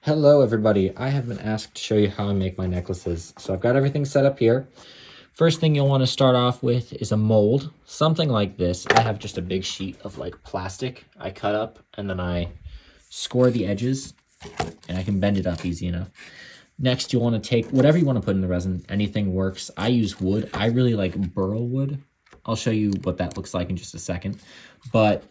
Hello everybody, I have been asked to show you how I make my necklaces. So I've got everything set up here. First thing you'll want to start off with is a mold, something like this. I have just a big sheet of like plastic I cut up and then I score the edges and I can bend it up easy enough. Next you'll want to take whatever you want to put in the resin, anything works. I use wood, I really like burl wood. I'll show you what that looks like in just a second. But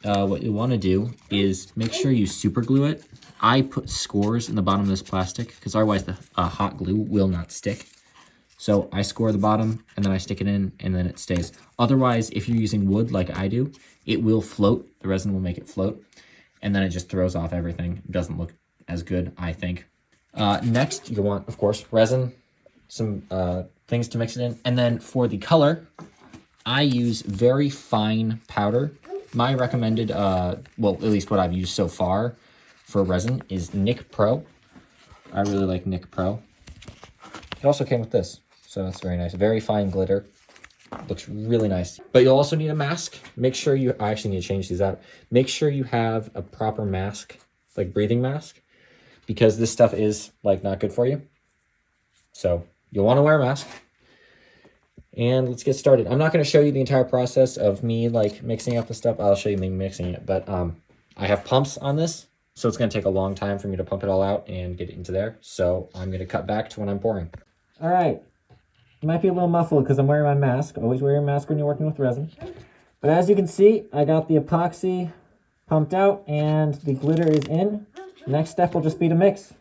what you want to do is make sure you super glue it. I put scores in the bottom of this plastic because otherwise the hot glue will not stick. So I score the bottom and then I stick it in and then it stays. Otherwise, if you're using wood like I do, it will float. The resin will make it float and then it just throws off everything. It doesn't look as good, I think. Next, you want, of course, resin, some things to mix it in. And then for the color, I use very fine powder. My recommended, well, at least what I've used so far for resin is Nick Pro. I really like Nick Pro. It also came with this, so that's very nice. Very fine glitter. Looks really nice. But you'll also need a mask. Make sure you, I actually need to change these out. Make sure you have a proper mask, like breathing mask, because this stuff is like not good for you. So you'll want to wear a mask. And let's get started. I'm not going to show you the entire process of me like mixing up the stuff. I'll show you me mixing it, but I have pumps on this. So it's going to take a long time for me to pump it all out and get it into there. So I'm going to cut back to when I'm pouring. All right. It might be a little muffled because I'm wearing my mask. Always wear your mask when you're working with resin. But as you can see, I got the epoxy pumped out and the glitter is in. Next step will just be to mix.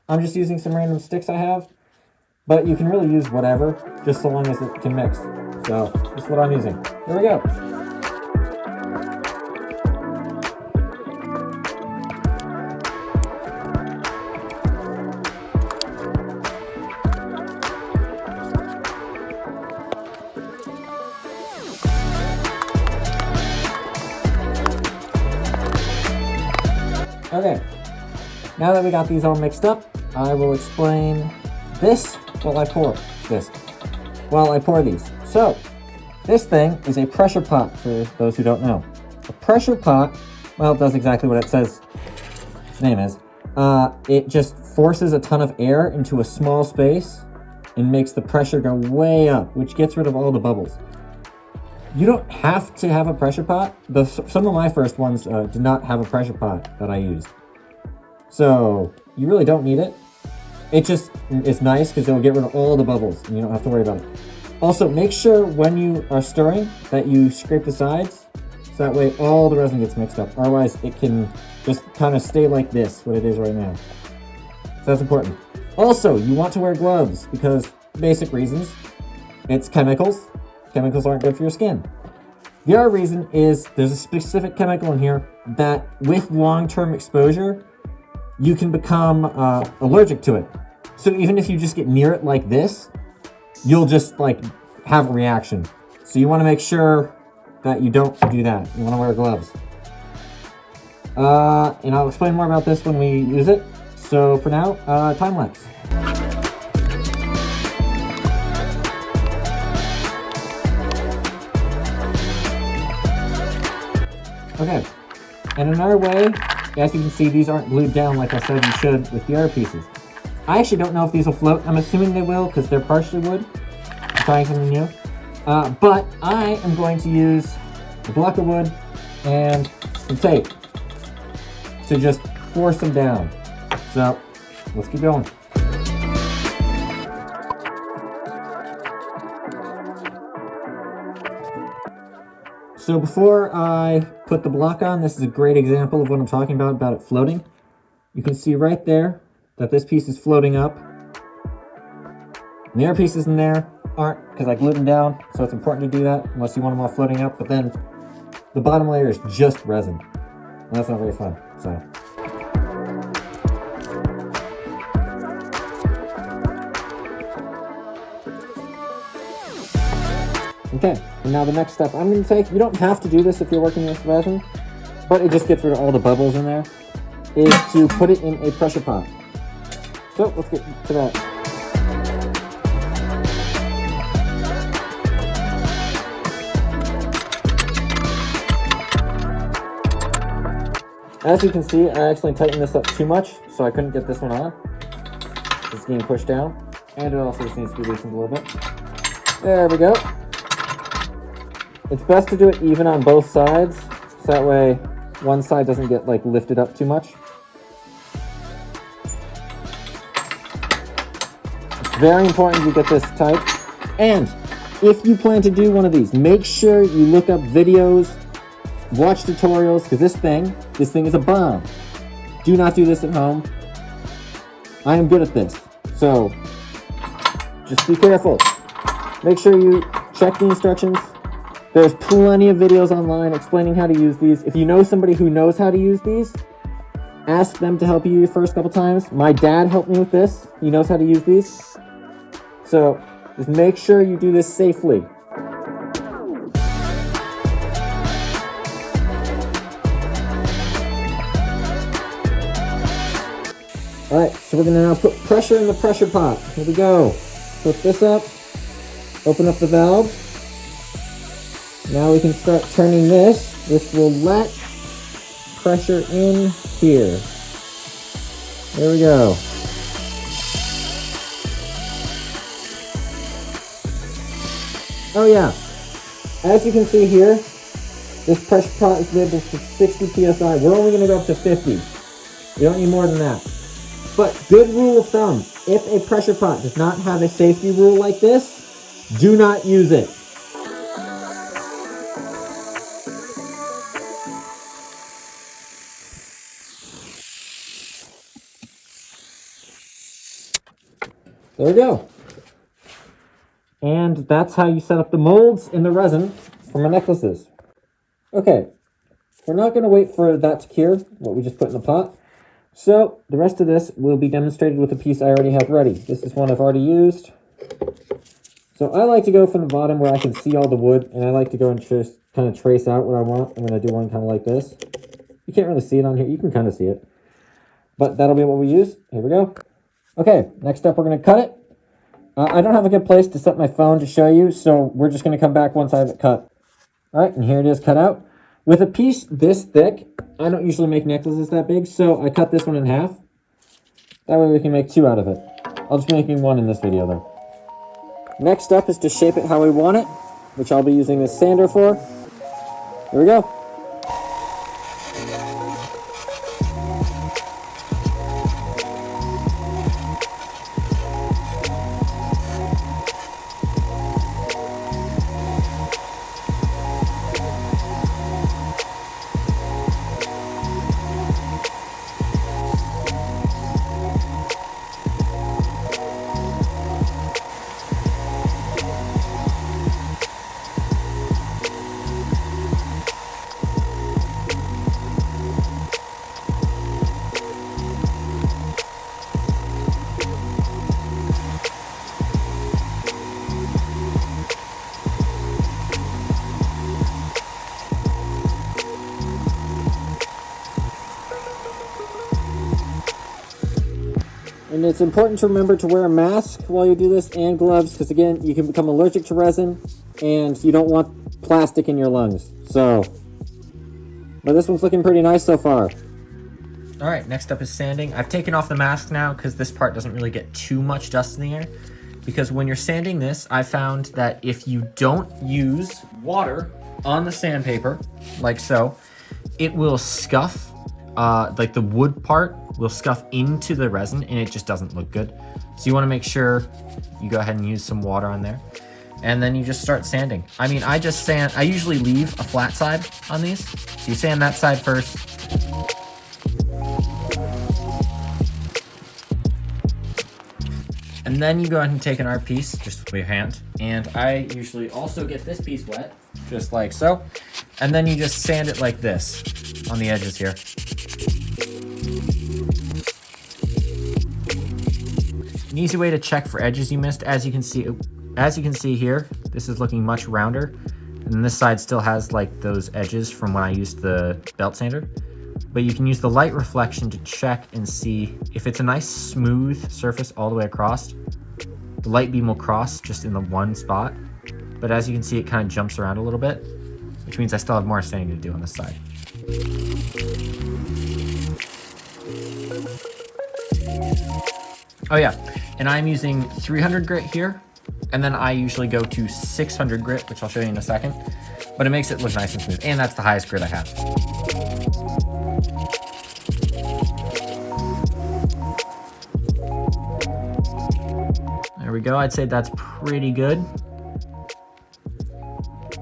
I'm just using some random sticks I have, but you can really use whatever, just so long as it can mix. So this is what I'm using. Here we go. Okay, now that we got these all mixed up, I will explain this while I pour these. So, this thing is a pressure pot for those who don't know. A pressure pot, well, it does exactly what it says its name is. It just forces a ton of air into a small space and makes the pressure go way up, which gets rid of all the bubbles. You don't have to have a pressure pot. Some of my first ones did not have a pressure pot that I used. So you really don't need it. It just is nice because it'll get rid of all the bubbles and you don't have to worry about it. Also, make sure when you are stirring that you scrape the sides so that way all the resin gets mixed up. Otherwise, it can just kind of stay like this, what it is right now. So that's important. Also, you want to wear gloves because basic reasons. It's chemicals. Chemicals aren't good for your skin. The other reason is there's a specific chemical in here that with long-term exposure, you can become allergic to it. So even if you just get near it like this, you'll just like have a reaction. So you want to make sure that you don't do that. You want to wear gloves. And I'll explain more about this when we use it. So for now, time lapse. Okay, and another way, as you can see, these aren't glued down like I said you should with the other pieces. I actually don't know if these will float. I'm assuming they will because they're partially wood. I'm trying something new. But I am going to use a block of wood and some tape to just force them down. So, let's keep going. So before I put the block on, this is a great example of what I'm talking about it floating. You can see right there that this piece is floating up. And the other pieces in there aren't because I glued them down, so it's important to do that unless you want them all floating up. But then the bottom layer is just resin. And that's not very fun, so. Okay, and now the next step I'm going to take, you don't have to do this if you're working with resin, but it just gets rid of all the bubbles in there, is to put it in a pressure pot. So let's get to that. As you can see, I actually tightened this up too much, so I couldn't get this one on. It's getting pushed down, and it also just needs to be loosened a little bit. There we go. It's best to do it even on both sides, so that way one side doesn't get like lifted up too much. It's very important you get this tight. And if you plan to do one of these, make sure you look up videos, watch tutorials, because this thing is a bomb. Do not do this at home. I am good at this, so just be careful. Make sure you check the instructions. There's plenty of videos online explaining how to use these. If you know somebody who knows how to use these, ask them to help you your first couple times. My dad helped me with this. He knows how to use these. So just make sure you do this safely. Alright, so we're going to now put pressure in the pressure pot. Here we go. Put this up. Open up the valve. Now we can start turning this. This will let pressure in here. There we go. Oh yeah, as you can see here, this pressure pot is labeled for 60 psi. We're only going to go up to 50. You don't need more than that. But good rule of thumb, if a pressure pot does not have a safety rule like this, do not use it. There we go. And that's how you set up the molds in the resin for my necklaces. Okay, we're not going to wait for that to cure, what we just put in the pot. So the rest of this will be demonstrated with a piece I already have ready. This is one I've already used. So I like to go from the bottom where I can see all the wood, and I like to go and just kind of trace out what I want. I'm going to do one kind of like this. You can't really see it on here. You can kind of see it. But that'll be what we use. Here we go. Okay, next up we're going to cut it. I don't have a good place to set my phone to show you, so we're just going to come back once I have it cut. All right, and here it is cut out. With a piece this thick, I don't usually make necklaces that big, so I cut this one in half. That way we can make two out of it. I'll just be making one in this video, though. Next up is to shape it how we want it, which I'll be using this sander for. Here we go. And it's important to remember to wear a mask while you do this and gloves, because again, you can become allergic to resin and you don't want plastic in your lungs. So, but this one's looking pretty nice so far. All right, next up is sanding. I've taken off the mask now because this part doesn't really get too much dust in the air. Because when you're sanding this, I found that if you don't use water on the sandpaper, like so, it will scuff, like the wood part will scuff into the resin and it just doesn't look good. So you want to make sure you go ahead and use some water on there. And then you just start sanding. I mean, I usually leave a flat side on these. So you sand that side first. And then you go ahead and take an art piece, just with your hand. And I usually also get this piece wet, just like so. And then you just sand it like this on the edges here. An easy way to check for edges you missed, as you can see here, this is looking much rounder. And this side still has like those edges from when I used the belt sander. But you can use the light reflection to check and see if it's a nice smooth surface all the way across. The light beam will cross just in the one spot. But as you can see, it kind of jumps around a little bit, which means I still have more sanding to do on this side. Oh yeah, and I'm using 300 grit here, and then I usually go to 600 grit, which I'll show you in a second, but it makes it look nice and smooth, and that's the highest grit I have. There we go, I'd say that's pretty good.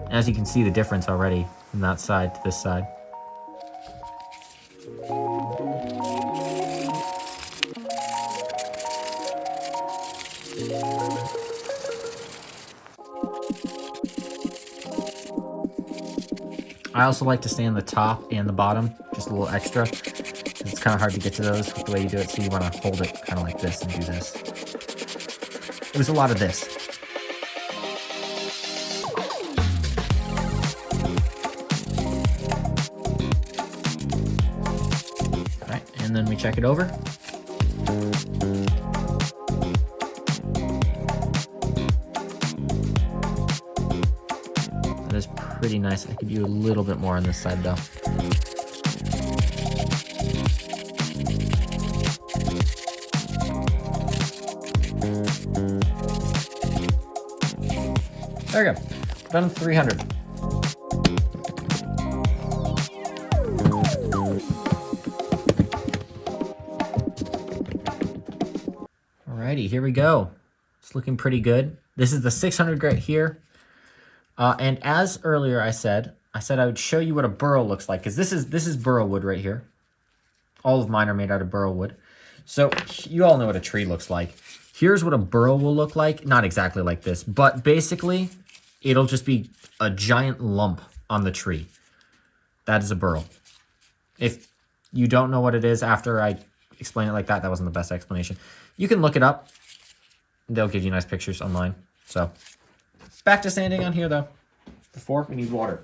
As you can see the difference already from that side to this side. I also like to sand the top and the bottom, just a little extra, because it's kind of hard to get to those with the way you do it, so you want to hold it kind of like this and do this. It was a lot of this. All right, and then we check it over. That is pretty nice. I could do a little bit more on this side though. There we go. Done 300. Alrighty, here we go. It's looking pretty good. This is the 600 grit here. And as earlier I said I would show you what a burl looks like, because this is burl wood right here. All of mine are made out of burl wood. So you all know what a tree looks like. Here's what a burl will look like. Not exactly like this, but basically it'll just be a giant lump on the tree. That is a burl. If you don't know what it is after I explain it like that, that wasn't the best explanation. You can look it up. They'll give you nice pictures online. So back to sanding on here though. Before, we need water.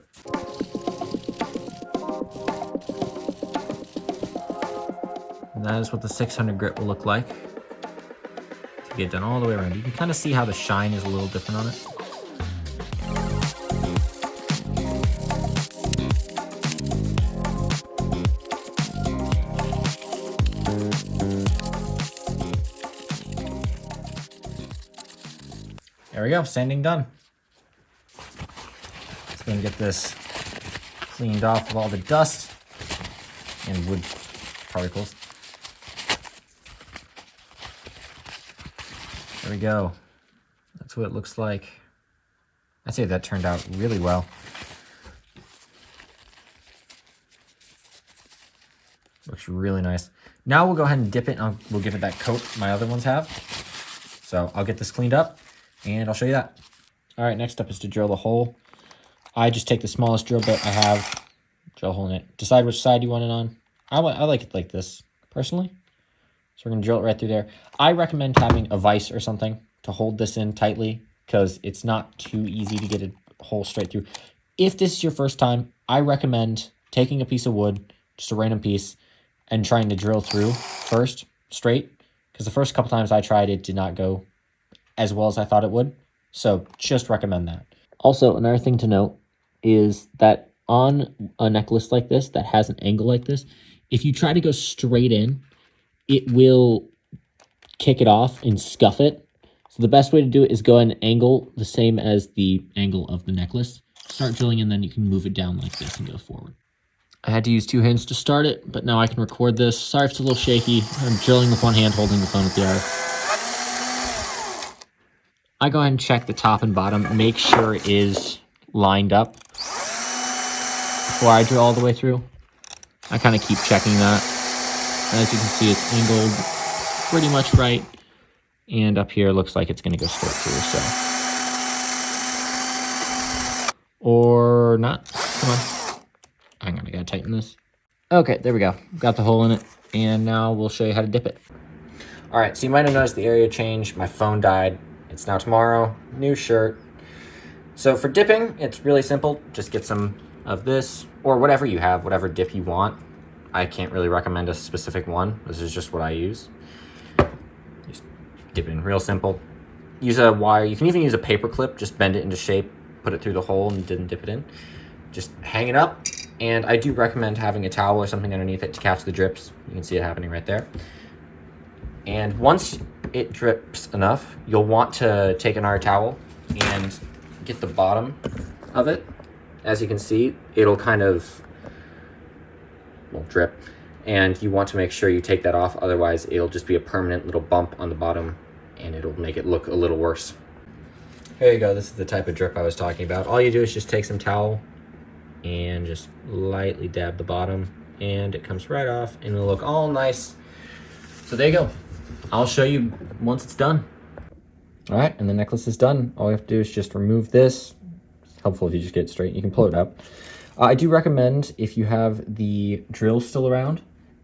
And that is what the 600 grit will look like. To get done all the way around. You can kind of see how the shine is a little different on it. There we go, sanding done. Let's go and get this cleaned off of all the dust and wood particles. There we go. That's what it looks like. I'd say that turned out really well. Looks really nice. Now we'll go ahead and dip it and we'll give it that coat my other ones have. So I'll get this cleaned up and I'll show you that. All right, next up is to drill the hole. I just take the smallest drill bit I have, drill a hole in it. Decide which side you want it on. I like it like this, personally. So we're gonna drill it right through there. I recommend having a vise or something to hold this in tightly because it's not too easy to get a hole straight through. If this is your first time, I recommend taking a piece of wood, just a random piece, and trying to drill through first, straight, because the first couple times I tried, it did not go as well as I thought it would. So just recommend that. Also, another thing to note is that on a necklace like this that has an angle like this, if you try to go straight in, it will kick it off and scuff it. So the best way to do it is go ahead and angle the same as the angle of the necklace. Start drilling and then you can move it down like this and go forward. I had to use 2 hands to start it, but now I can record this. Sorry if it's a little shaky. I'm drilling with one hand, holding the phone with the other. I go ahead and check the top and bottom, make sure it is lined up before I drill all the way through. I kind of keep checking that. And as you can see, it's angled pretty much right. And up here, looks like it's going to go straight through, so. Or not. Come on. Hang on, I gotta tighten this. Okay, there we go. Got the hole in it. And now we'll show you how to dip it. All right, so you might have noticed the area changed. My phone died. It's now tomorrow. New shirt. So for dipping, it's really simple. Just get some of this, or whatever you have, whatever dip you want. I can't really recommend a specific one. This is just what I use. Just dip it in, real simple. Use a wire. You can even use a paper clip. Just bend it into shape, put it through the hole, and didn't dip it in. Just hang it up. And I do recommend having a towel or something underneath it to catch the drips. You can see it happening right there. And once it drips enough, you'll want to take an towel and get the bottom of it. As you can see, it'll kind of drip, and you want to make sure you take that off, otherwise it'll just be a permanent little bump on the bottom and it'll make it look a little worse. There you go, this is the type of drip I was talking about. All you do is just take some towel and just lightly dab the bottom, and it comes right off and it'll look all nice. So there you go. I'll show you once it's done. All right, and the necklace is done. All you have to do is just remove this. It's helpful if you just get it straight. You can pull it up. I do recommend, if you have the drill still around,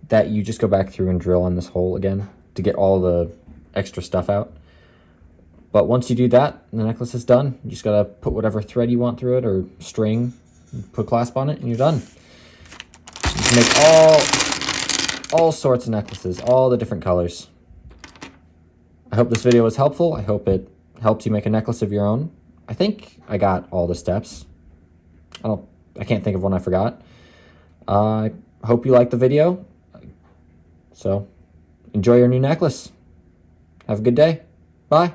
that you just go back through and drill on this hole again to get all the extra stuff out. But once you do that, the necklace is done. You just gotta put whatever thread you want through it, or string, put clasp on it, and you're done. You can make all sorts of necklaces, all the different colors. I hope this video was helpful. I hope it helped you make a necklace of your own. I think I got all the steps. I can't think of one I forgot. I hope you liked the video. So, enjoy your new necklace. Have a good day. Bye.